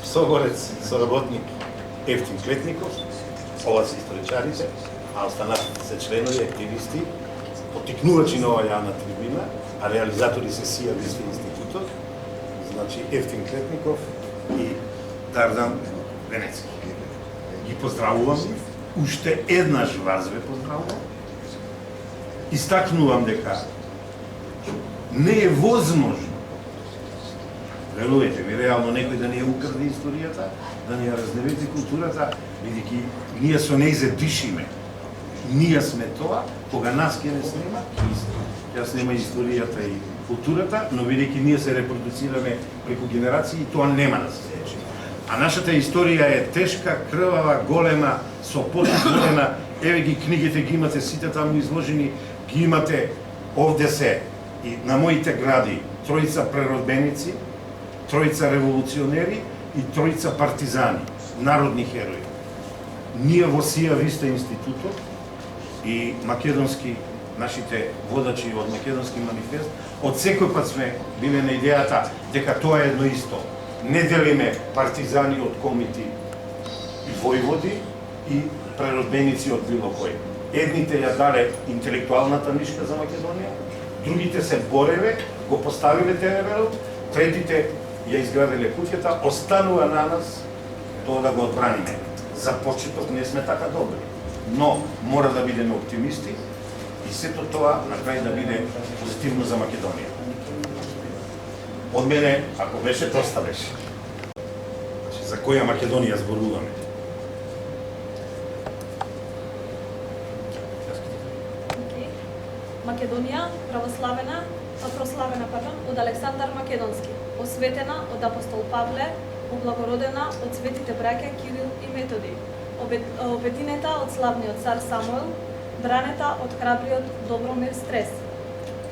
Согорец, соработник Евтим Клетников, ова се историчарите, а останатите се членови, активисти, потикнувачи на оваа јавна трибина, а реализатори се СИА Висши институтот, значи Евтим Клетников и Дардан Венецки. Ги поздравувам, уште еднаш вас ве поздравувам. Истакнувам дека не е возможно, верувате ми, реално некој да не ја украде историјата, да не ја разневете културата, бидејќи ние со нејзе дишиме. Ние сме тоа, кога нас ќе не снема, ќе снема историјата и културата, но бидејќи ние се репродуцираме преку генерации, тоа нема да се случи. А нашата историја е тешка, крвава, голема, со потворена. Еве ги книгите, ги имате сите таму изложени, ги имате овде се и на моите гради тројца преродбеници, тројца револуционери и тројца партизани, народни херои. Ние во СИА Висте институтот и македонски, нашите водачи од Македонски манифест, од секој пат сме биле на идејата дека тоа е едно исто. Не делиме партизани од комити и војводи и преродбеници од било кој. Едните ја дале интелектуалната нишка за Македонија, другите се бореле, го поставиле теренот, третите ја изградиле куќата, останува на нас тоа да го одбраниме. За почеток не сме така добри, но мора да бидеме оптимисти и сето тоа на крај да биде позитивно за Македонија. Од мене, ако беше, доста беше. За која Македонија зборуваме? Македонија, прославена од Александар Македонски, осветена од апостол Павле, облагородена од светите браќа Кирил и Методи, обединета од славниот цар Самуил, бранета од храбриот Добромир Стрес,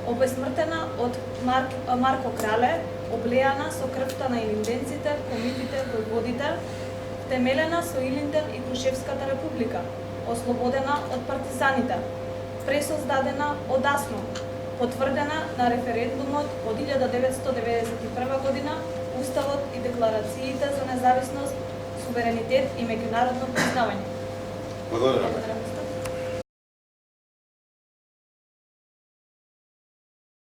обесмртена од Марко Крале, облеана со крвта на илинденците, комитите, војводите, темелена со Илинден и Крушевската република, ослободена од партизаните, пресоздадена од АСНО, потврдена на референдумот од 1991 година, Уставот и декларациите за независност, суверенитет и меѓународно признавање. Благодарам.